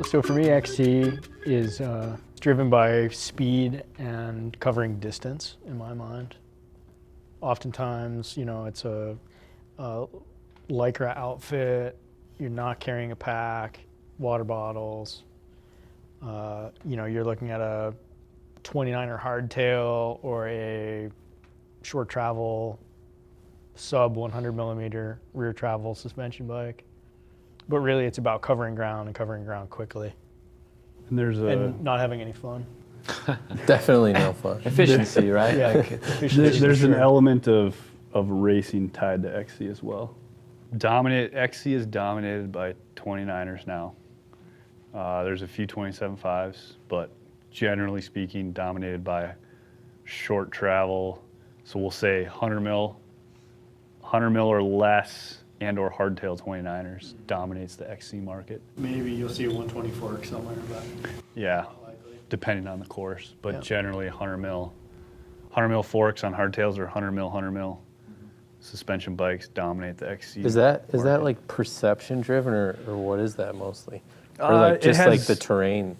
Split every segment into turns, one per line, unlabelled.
So for me, XC is driven by speed and covering distance in my mind. Oftentimes, you know, it's a Lycra outfit, you're not carrying a pack, water bottles. You know, you're looking at a 29er hardtail or a short travel sub 100 millimeter rear travel suspension bike. But really it's about covering ground and covering ground quickly. And not having any fun.
Definitely no fun.
Efficiency, right?
Yeah,
Like,
efficiency
There's
for
an
sure.
element of racing tied to XC as well. XC is dominated by 29ers now. There's a few 27.5s, but generally speaking, dominated by short travel. So we'll say 100 mil or less and or hardtail 29ers dominates the XC market.
Maybe you'll see a 120 fork somewhere, but
Yeah, depending on the course, but
Yeah.
generally 100 mil forks on hardtails or 100 mil suspension bikes dominate the XC.
Is that
market.
like perception driven or what is that mostly? Or
It
like just like
has-
the terrain?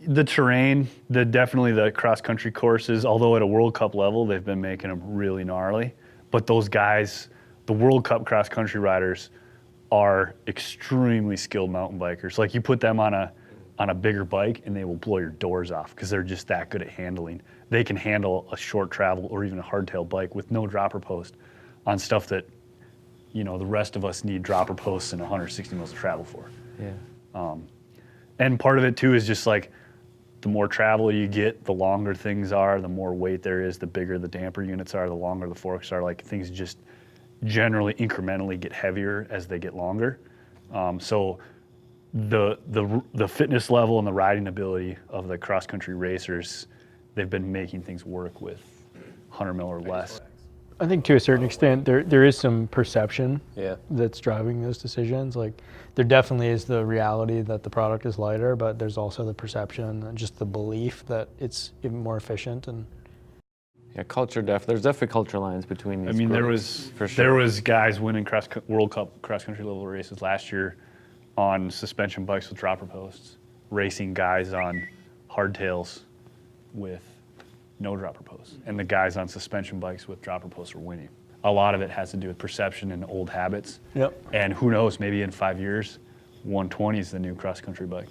The terrain, definitely the cross-country courses, although at a World Cup level, they've been making them really gnarly. But those guys, the World Cup cross-country riders, are extremely skilled mountain bikers. Like you put them on a bigger bike and they will blow your doors off because they're just that good at handling. They can handle a short travel or even a hardtail bike with no dropper post on stuff that, you know, the rest of us need dropper posts and 160 miles of travel for.
Yeah.
And part of it too is just like, the more travel you get, the longer things are, the more weight there is, the bigger the damper units are, the longer the forks are. Like things just generally incrementally get heavier as they get longer. So the fitness level and the riding ability of the cross-country racers, they've been making things work with 100 mil or less.
I think to a certain extent there is some perception
Yeah.
that's driving those decisions. Like there definitely is the reality that the product is lighter, but there's also the perception and just the belief that it's even more efficient. And
yeah, there's definitely culture lines between these
I mean,
groups, for sure.
there was guys winning World Cup cross-country level races last year on suspension bikes with dropper posts, racing guys on hardtails with no dropper posts, and the guys on suspension bikes with dropper posts are winning. A lot of it has to do with perception and old habits.
Yep.
And who knows, maybe in 5 years, 120 is the new cross-country bike.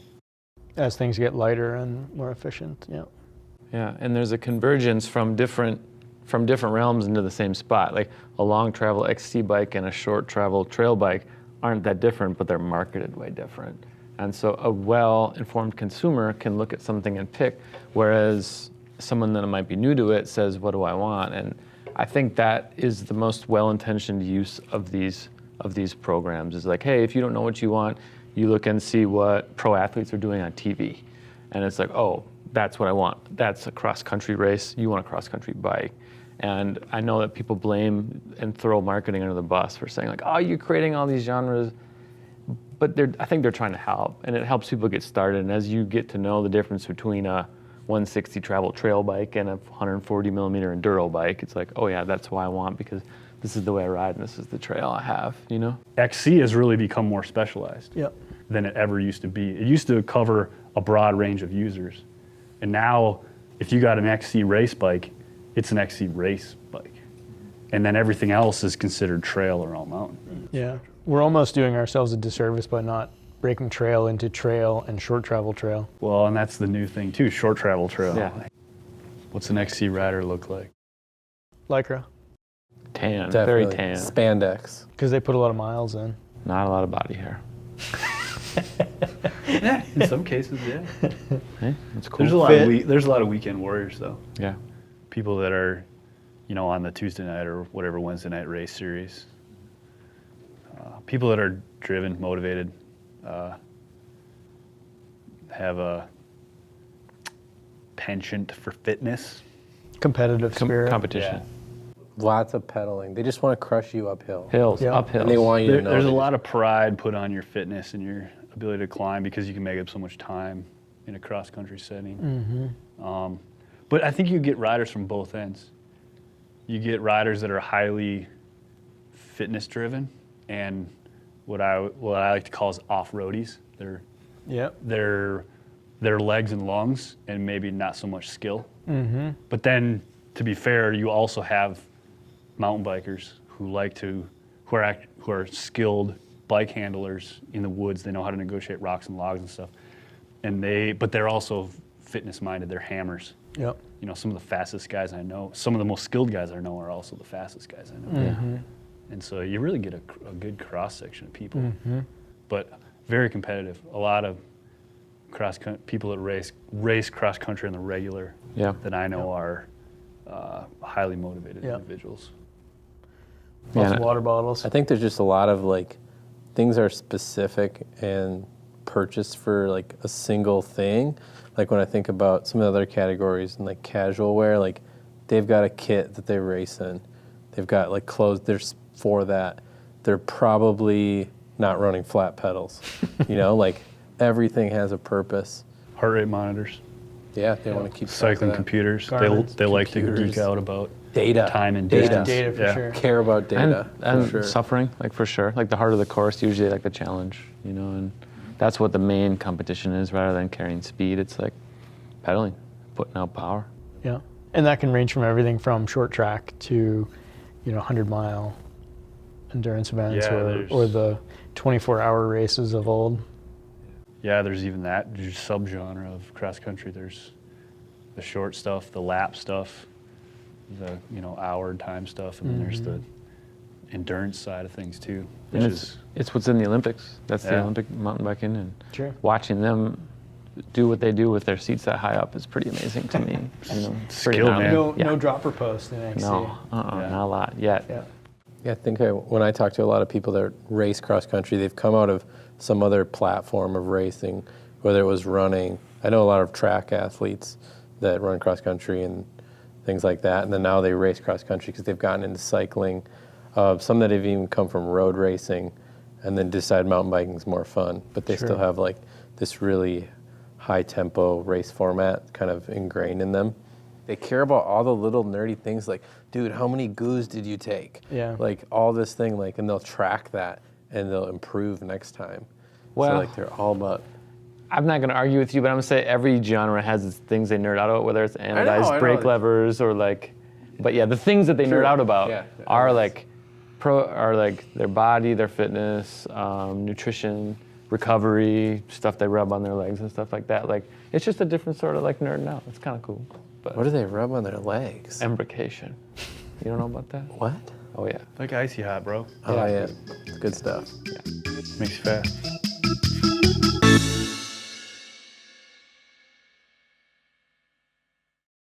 as things get lighter and more efficient, yeah.
Yeah, and there's a convergence from different realms into the same spot. Like a long travel XC bike and a short travel trail bike aren't that different, but they're marketed way different. And so a well-informed consumer can look at something and pick, whereas someone that might be new to it says, what do I want? And I think that is the most well-intentioned use of these programs, is like, hey, if you don't know what you want, you look and see what pro athletes are doing on TV. And it's like, oh, that's what I want. That's a cross-country race. You want a cross-country bike. And I know that people blame and throw marketing under the bus for saying like, oh, you're creating all these genres. But I think they're trying to help, and it helps people get started. And as you get to know the difference between a 160 travel trail bike and a 140 millimeter enduro bike, it's like, oh yeah, that's what I want because this is the way I ride and this is the trail I have, you know?
XC has really become more specialized than it ever used to be. It used to cover a broad range of users. And now, if you got an XC race bike, it's an XC race bike. And then everything else is considered trail or all mountain.
Yeah, we're almost doing ourselves a disservice by not breaking trail into trail and short travel trail.
Well, and that's the new thing too, short travel trail.
Yeah.
What's an XC rider look like?
Lycra,
Tan,
Definitely.
very tan.
Spandex.
because they put a lot of miles in.
Not a lot of body hair.
Yeah, in some cases, yeah.
Hey, that's cool.
There's a lot of weekend warriors though.
Yeah.
People that are, you know, on the Tuesday night or whatever Wednesday night race series. People that are driven, motivated, have a penchant for fitness.
Competitive spirit.
Competition.
Lots of pedaling. They just want to crush you uphill.
Hills,
Yeah.
uphills.
And they want you to know.
There's a
that-
lot of pride put on your fitness and your ability to climb because you can make up so much time in a cross-country setting. But I think you get riders from both ends. you get riders that are highly fitness driven and what I like to call is off-roadies.
Yep.
They're legs and lungs and maybe not so much skill.
Mm-hmm.
But then, to be fair, you also have mountain bikers who are skilled bike handlers in the woods. They know how to negotiate rocks and logs and stuff. But they're also fitness minded. They're hammers.
Yep.
You know, some of the fastest guys I know, some of the most skilled guys I know are also the fastest guys I know.
Mm-hmm.
And so you really get a good cross section of people,
Mm-hmm.
but very competitive. A lot of people that race cross country on the regular
Yeah.
that I know are highly motivated
Yeah.
individuals.
Yeah,
Lots
and
of water bottles.
I think there's just a lot of like things are specific and purchased for like a single thing. Like when I think about some of the other categories and like casual wear, like they've got a kit that they race in. They've got like clothes there's for that. They're probably not running flat pedals. You know, like everything has a purpose.
Heart rate monitors,
Yeah, they want to keep track of
cycling
that.
computers.
Garmin's
They like to
computers.
geek out about
Data.
time and
Data.
distance.
Data for
Yeah.
sure.
Care about data.
and
for sure.
suffering, like for sure. Like the harder the course, usually like the challenge, you know, and that's what the main competition is rather than carrying speed. It's like pedaling, putting out power.
Yeah. And that can range from everything from short track to, 100-mile endurance events
Yeah,
or the 24-hour races of old.
Yeah, there's even that subgenre of cross country. There's the short stuff, the lap stuff, the hour time stuff, and then there's the endurance side of things too, which
And
is
it's what's in the Olympics. That's the
Yeah.
Olympic mountain biking, and
Sure.
watching them do what they do with their seats that high up is pretty amazing to me. You know, it's pretty
Skill,
gnarly.
man.
No,
Yeah.
no dropper post in XC.
No,
Yeah.
not a lot yet.
Yeah.
Yeah, I think when I talk to a lot of people that race cross country, they've come out of some other platform of racing, whether it was running. I know a lot of track athletes that run cross country and things like that, and then now they race cross country because they've gotten into cycling. Some that have even come from road racing and then decide mountain biking is more fun, but they
Sure.
still have like this really high tempo race format kind of ingrained in them. They care about all the little nerdy things like, dude, how many goos did you take?
Yeah.
Like all this thing, like, and they'll track that and they'll improve next time.
Well-
so like they're all about.
I'm not going to argue with you, but I'm going to say every genre has its things they nerd out about, whether it's
I
anodized
know.
brake levers or like, but yeah, the things that they
True.
nerd out about
Yeah.
are like their body, their fitness, nutrition, recovery, stuff they rub on their legs and stuff like that. Like, it's just a different sort of like nerding out. It's kind of cool. But
What do they rub on their legs?
embrocation. You don't know about that?
What?
Oh yeah.
like icy hot, bro.
Oh
Yeah.
yeah, it's good stuff.
Makes you fast.